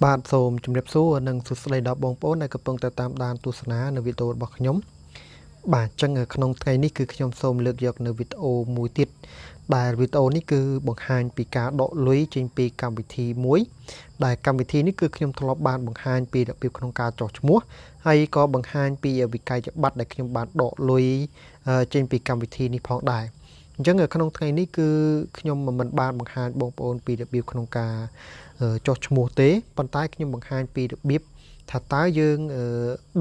បាទសូមជម្រាបសួរនិងសួស្តីដល់បងប្អូនដែលកំពុងតែតាមដានទស្សនានៅវីដេអូរបស់ខ្ញុំបាទអញ្ចឹងក្នុងថ្ងៃនេះគឺខ្ញុំសូមលើកយកនៅវីដេអូមួយទៀតដែលវីដេអូនេះគឺបង្ហាញពីការដកលុយចេញពីកម្មវិធីមួយដែលកម្មវិធីនេះគឺខ្ញុំធ្លាប់បានបង្ហាញពីរបៀបក្នុងការចុះឈ្មោះហើយក៏បង្ហាញពីវិក័យប័ត្រដែលខ្ញុំបានដកលុយចេញពីកម្មវិធីនេះផងដែរអញ្ចឹងក្នុងថ្ងៃនេះគឺខ្ញុំមិនបានបង្ហាញបងប្អូនពីរបៀបក្នុងការចុះឈ្មោះទេប៉ុន្តែខ្ញុំបង្ហាញពីរបៀបថាតើយើង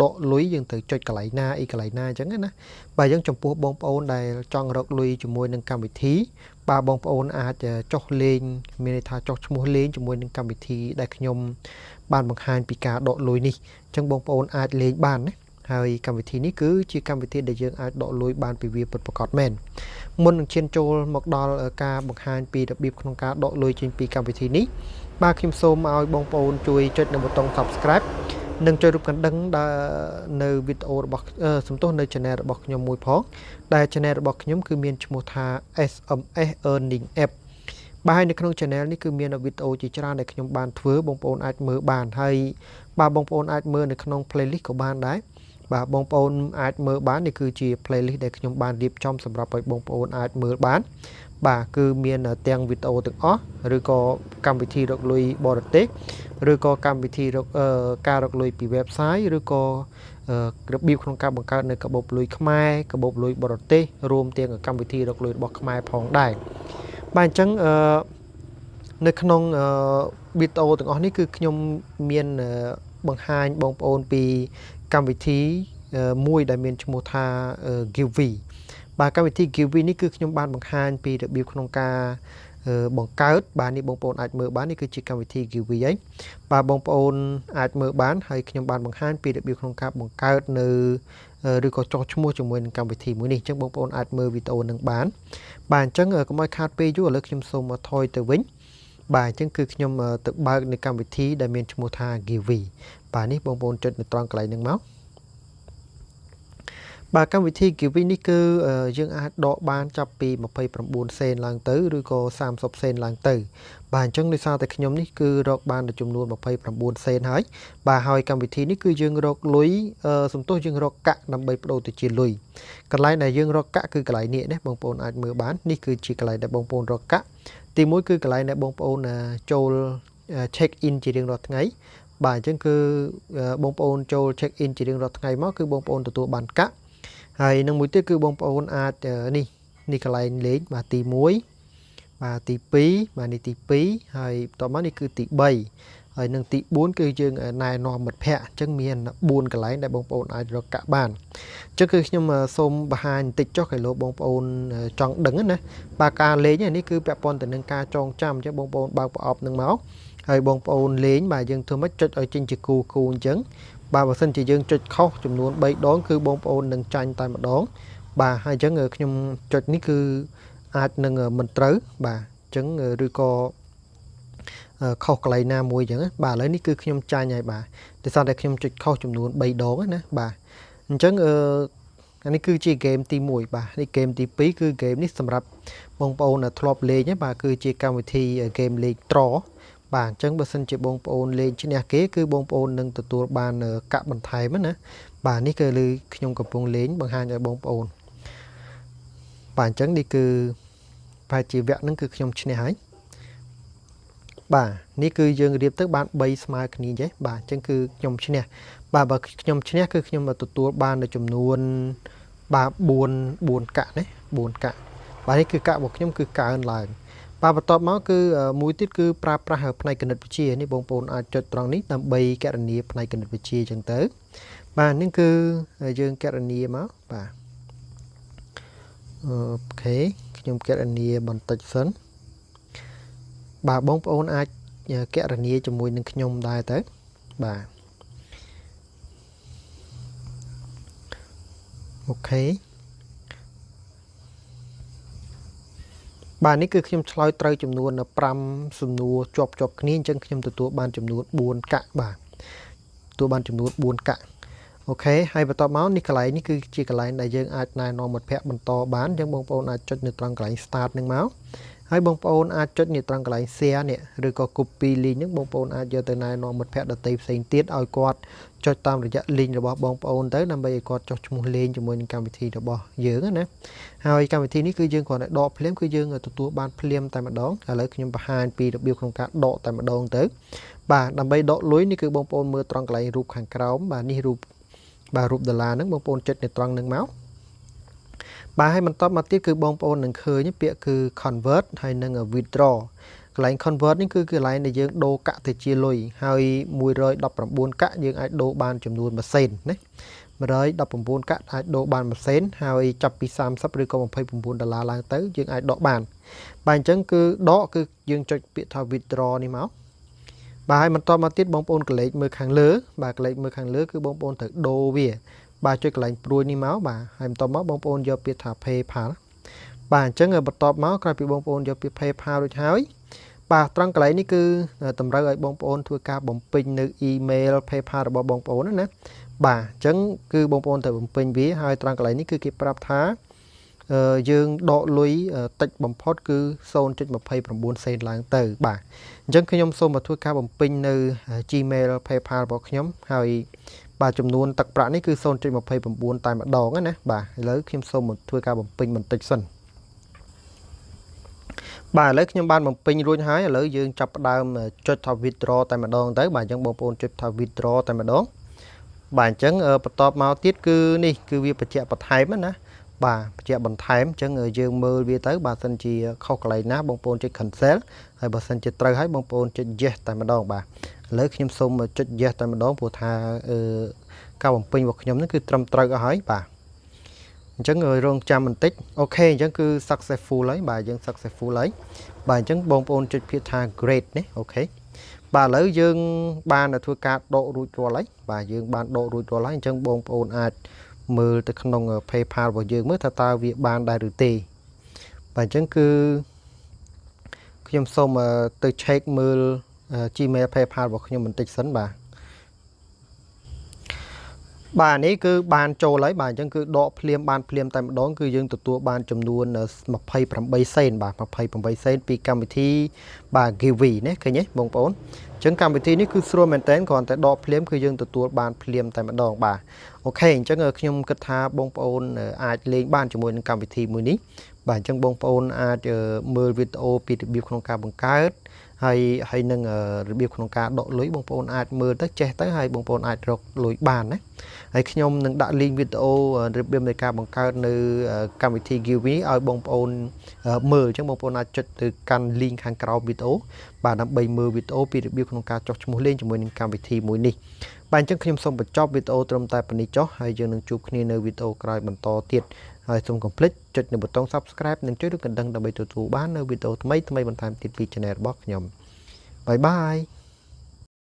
ដកលុយយើងទៅចុចកន្លែងណាអីកន្លែងណាអញ្ចឹងណាបាទយើងចំពោះបងប្អូនដែលចង់រកលុយជាមួយនឹងកម្មវិធីបាទបងប្អូនអាចចុះលេងមានន័យថាចុះឈ្មោះលេងជាមួយនឹងកម្មវិធីដែលខ្ញុំបានបង្ហាញពីការដកលុយនេះអញ្ចឹងបងប្អូនអាចលេងបានណាហើយកម្មវិធីនេះគឺជាកម្មវិធីដែលយើងអាចដកលុយបានពីវាពិតប្រាកដមែនមុននឹងឈានចូលមកដល់ការបង្ហាញពីរបៀបក្នុងការដកលុយចេញពីកម្មវិធីនេះបាទខ្ញុំសូមឲ្យបងប្អូនជួយចុចនៅប៊ូតុង Subscribe និងចុចរូបកណ្ដឹងនៅវីដេអូរបស់សំទោសនៅ Channel របស់ខ្ញុំមួយផងដែល Channel របស់ខ្ញុំគឺមានឈ្មោះថា SMS Earning App បាទនៅក្នុង Channel នេះគឺមានវីដេអូជាច្រើនដែលខ្ញុំបានធ្វើបងប្អូនអាចមើលបានហើយបាទបងប្អូនអាចមើលនៅក្នុង playlist ក៏បានដែរបាទបងប្អូនអាចមើលបាននេះគឺជា playlist ដែលខ្ញុំបានរៀបចំសម្រាប់ឲ្យបងប្អូនអាចមើលបានបាទគឺមានទាំងវីដេអូទាំងអស់ឬក៏កម្មវិធីរកលុយបរទេសឬក៏កម្មវិធីការរកលុយពី website ឬក៏របៀបក្នុងការបង្កើតនៅកាបូបលុយខ្មែរកាបូបលុយបរទេសរួមទាំងកម្មវិធីរកលុយរបស់ខ្មែរផងដែរបាទអញ្ចឹងនៅក្នុងវីដេអូទាំងអស់នេះគឺខ្ញុំមានបង្ហាញបងប្អូនពីកម្មវិធីមួយដែលមានឈ្មោះថា Givvy បាទកម្មវិធី Givvy នេះគឺខ្ញុំបានបង្ហាញពីរបៀបក្នុងការបង្កើតបាទនេះបងប្អូនអាចមើលបាននេះគឺជាកម្មវិធី Givvy ហើយបាទបងប្អូនអាចមើលបានហើយខ្ញុំបានបង្ហាញពីរបៀបក្នុងការបង្កើតនៅឬក៏ចុះឈ្មោះជាមួយនឹងកម្មវិធីមួយនេះអញ្ចឹងបងប្អូនអាចមើលវីដេអូនឹងបានបាទអញ្ចឹងកុំឲ្យខាតពេលយូរឥឡូវខ្ញុំសូមថយទៅវិញបាទអញ្ចឹងគឺខ្ញុំទៅបើកនៅកម្មវិធីដែលមានឈ្មោះថា Givvy បាទនេះបងប្អូនចុចនៅត្រង់កន្លែងហ្នឹងមកបាទកម្មវិធី Givvy នេះគឺយើងអាចដកបានចាប់ពី29សេនឡើងទៅឬក៏30សេនឡើងទៅបាទអញ្ចឹងដោយសារតែខ្ញុំនេះគឺរកបានចំនួន29សេនហើយបាទហើយកម្មវិធីនេះគឺយើងរកលុយសំទោសយើងរកកាក់ដើម្បីបដូរទៅជាលុយកន្លែងដែលយើងរកកាក់គឺកន្លែងនេះណាបងប្អូនអាចមើលបាននេះគឺជាកន្លែងដែលបងប្អូនរកកាក់ទី1គឺកន្លែងដែលបងប្អូនចូល check in ជារៀងរាល់ថ្ងៃបាទអញ្ចឹងគឺបងប្អូនចូល check in ជារៀងរាល់ថ្ងៃមកគឺបងប្អូនទទួលបានកាក់ហើយនឹងមួយទៀតគឺបងប្អូនអាចនេះកន្លែងលេខបាទទី1បាទទី2បាទនេះទី2ហើយបន្តមកនេះគឺទី3ហើយនឹងទី4គឺយើងណែនាំមិត្តភ័ក្តិអញ្ចឹងមាន4កន្លែងដែលបងប្អូនអាចរកកាក់បានអញ្ចឹងគឺខ្ញុំសូមបង្ហាញបន្តិចចុះឲ្យលោកបងប្អូនចង់ដឹងណាបាទការលេងនេះគឺពាក់ព័ន្ធទៅនឹងការចងចាំអញ្ចឹងបងប្អូនបើកប្រអប់នឹងមកហើយបងប្អូនលេងបាទយើងធ្វើម៉េចចុចឲ្យចេញជាគូអញ្ចឹងបាទបើសិនជាយើងចុចខុសចំនួន3ដងគឺបងប្អូននឹងចាញ់តែម្ដងបាទហើយអញ្ចឹងខ្ញុំចុចនេះគឺអាចនឹងមិនត្រូវបាទអញ្ចឹងឬក៏ខុសកន្លែងណាមួយអញ្ចឹងបាទឥឡូវនេះគឺខ្ញុំចាញ់ហើយបាទដោយសារតែខ្ញុំចុចខុសចំនួន3ដងណាបាទអញ្ចឹងអានេះគឺជាហ្គេមទី1បាទនេះហ្គេមទី2គឺហ្គេមនេះសម្រាប់បងប្អូនធ្លាប់លេងបាទគឺជាកម្មវិធីហ្គេមលេខត្របាទអញ្ចឹងបើសិនជាបងប្អូនលេងឈ្នះគេគឺបងប្អូននឹងទទួលបានកាក់បន្ថែមណាបាទនេះគឺលើខ្ញុំកំពុងលេងបង្ហាញឲ្យបងប្អូនបាទអញ្ចឹងនេះគឺប្រហែលជាវគ្គហ្នឹងគឺខ្ញុំឈ្នះហើយបាទនេះគឺយើងរៀបទៅបាន3ស្មើគ្នាចេះបាទអញ្ចឹងគឺខ្ញុំឈ្នះបាទបើខ្ញុំឈ្នះគឺខ្ញុំទទួលបាននៅចំនួនបាទ4កាក់ណា4កាក់បាទនេះគឺកាក់របស់ខ្ញុំគឺកើនឡើងបាទបន្ទាប់មកគឺមួយទៀតគឺប្រើប្រាស់ផ្នែកគណិតវិទ្យានេះបងប្អូនអាចចុចត្រង់នេះដើម្បីគណនាផ្នែកគណិតវិទ្យាអញ្ចឹងទៅបាទនេះគឺយើងគណនាមកបាទអូខេខ្ញុំគណនាបន្តិចសិនបាទបងប្អូនអាចគណនាជាមួយនឹងខ្ញុំដែរទៅបាទអូខេបាទនេះគឺខ្ញុំឆ្លើយត្រូវចំនួន5សំណួរជាប់គ្នាអញ្ចឹងខ្ញុំទទួលបានចំនួន4កាក់បាទទទួលបានចំនួន4កាក់អូខេហើយបន្តមកនេះកន្លែងនេះគឺជាកន្លែងដែលយើងអាចណែនាំមិត្តភ័ក្តិបន្តបានអញ្ចឹងបងប្អូនអាចចុចនៅត្រង់កន្លែង start នឹងមក ហើយបងប្អូនអាចចុចនេះត្រង់កន្លែង share នេះឬក៏ copy link ហ្នឹងបងប្អូនអាចយកទៅណែនាំមិត្តភ័ក្តិដទៃផ្សេងទៀតឲ្យគាត់ចុចតាមរយៈ link របស់បងប្អូនទៅដើម្បីឲ្យគាត់ចុះឈ្មោះលេងជាមួយនឹងកម្មវិធីរបស់យើងណាហើយកម្មវិធីនេះគឺយើងគ្រាន់តែដកភ្លាមគឺយើងទទួលបានភ្លាមតែម្ដងឥឡូវខ្ញុំបង្ហាញពីរបៀបក្នុងការដកតែម្ដងទៅបាទដើម្បីដកលុយនេះគឺបងប្អូនមើលត្រង់កន្លែងរូបខាងក្រោមបាទនេះរូបបាទរូបដុល្លារហ្នឹងបងប្អូនចុចនៅត្រង់ហ្នឹងមកបាទហើយបន្តមកទៀតគឺបងប្អូននឹងឃើញពាក្យគឺ convert ហើយនឹង withdraw កន្លែង convert នេះគឺកន្លែងដែលយើងដូរកាក់ទៅជាលុយហើយ119កាក់យើងអាចដូរបានចំនួន1សេនណា119កាក់អាចដូរបាន1សេនហើយចាប់ពី30ឬក៏$29ឡើងទៅយើងអាចដកបានបាទអញ្ចឹងគឺដកគឺយើងចុចពាក្យថា withdraw នេះមកបាទហើយបន្តមកទៀតបងប្អូនកលេចមើលខាងលើបាទកលេចមើលខាងលើគឺបងប្អូនត្រូវដូរវាបាទចុចកន្លែងព្រួយនេះមកបាទហើយបន្តមកបងប្អូនយកពាក្យថា PayPal បាទអញ្ចឹងបន្ទាប់មកក្រោយពីបងប្អូនយកពាក្យ PayPal រួចហើយបាទត្រង់កន្លែងនេះគឺតម្រូវឲ្យបងប្អូនធ្វើការបំពេញនៅ email PayPal របស់បងប្អូនណាបាទអញ្ចឹងគឺបងប្អូនត្រូវបំពេញវាហើយត្រង់កន្លែងនេះគឺគេប្រាប់ថាយើងដកលុយតិចបំផុតគឺ 0.29 សេនឡើងទៅបាទអញ្ចឹងខ្ញុំសូមមកធ្វើការបំពេញនៅ Gmail PayPal របស់ខ្ញុំហើយបាទចំនួនទឹកប្រាក់នេះគឺ 0.29 តែម្ដងណាបាទឥឡូវខ្ញុំសូមមកធ្វើការបំពេញបន្តិចសិនបាទឥឡូវខ្ញុំបានបំពេញរួចហើយឥឡូវយើងចាប់ផ្ដើមចុចថា withdraw តែម្ដងទៅបាទអញ្ចឹងបងប្អូនចុចថា withdraw តែម្ដងបាទអញ្ចឹងបន្តមកទៀតគឺនេះគឺវាបញ្ជាក់បន្ថែមណាបាទបញ្ជាក់បន្ថែមអញ្ចឹងយើងមើលវាទៅបើសិនជាខុសកន្លែងណាបងប្អូនចុច cancel ហើយបើសិនជាត្រូវហើយបងប្អូនចុច yes តែម្ដងបាទឥឡូវខ្ញុំសូមចុច yes តែម្ដងព្រោះថាការបំពេញរបស់ខ្ញុំនេះគឺត្រឹមត្រូវអស់ហើយបាទអញ្ចឹងរងចាំបន្តិចអូខេអញ្ចឹងគឺ successful ហើយបាទយើង successful ហើយបាទអញ្ចឹងបងប្អូនចុចពាក្យថា great នេះអូខេបាទឥឡូវយើងបានធ្វើការដករួចរាល់ហើយបាទយើងបានដករួចរាល់ហើយអញ្ចឹងបងប្អូនអាចមើលទៅក្នុង PayPal របស់យើងមើលថាតើវាបានដែរឬទេបាទអញ្ចឹងគឺខ្ញុំសូមទៅ check មើល Gmail PayPal របស់ខ្ញុំបន្តិចសិនបាទបាទនេះគឺបានចូលហើយបាទអញ្ចឹងគឺដកភ្លាមបានភ្លាមតែម្ដងគឺយើងទទួលបានចំនួន28សេនបាទ28សេនពីកម្មវិធីបាទ Givvy ណាឃើញទេបងប្អូនអញ្ចឹងកម្មវិធីនេះគឺស្រួលមែនតើគ្រាន់តែដកភ្លាមគឺយើងទទួលបានភ្លាមតែម្ដងបាទអូខេអញ្ចឹងខ្ញុំគិតថាបងប្អូនអាចលេងបានជាមួយនឹងកម្មវិធីមួយនេះបាទអញ្ចឹងបងប្អូនអាចមើលវីដេអូពីរបៀបក្នុងការបង្កើតហើយនឹងរបៀបក្នុងការដកលុយបងប្អូនអាចមើលទៅចេះទៅហើយបងប្អូនអាចរកលុយបានណាហើយខ្ញុំនឹងដាក់ link វីដេអូរបៀបនៃការបង្កើតនៅកម្មវិធី Givvy ឲ្យបងប្អូនមើលអញ្ចឹងបងប្អូនអាចចុចទៅកាន់ link ខាងក្រោមវីដេអូបាទដើម្បីមើលវីដេអូពីរបៀបក្នុងការចុះឈ្មោះលេងជាមួយនឹងកម្មវិធីមួយនេះបាទអញ្ចឹងខ្ញុំសូមបញ្ចប់វីដេអូត្រឹមតែប៉ុណ្នេះចុះហើយយើងនឹងជួបគ្នានៅវីដេអូក្រោយបន្តទៀតហើយសូមកុំភ្លេចចុចនៅប៊ូតុង Subscribe និងចុចរូបកណ្ដឹងដើម្បីទទួលបាននៅវីដេអូថ្មីបន្ថែមទៀតពី Channel របស់ខ្ញុំបាយបាយ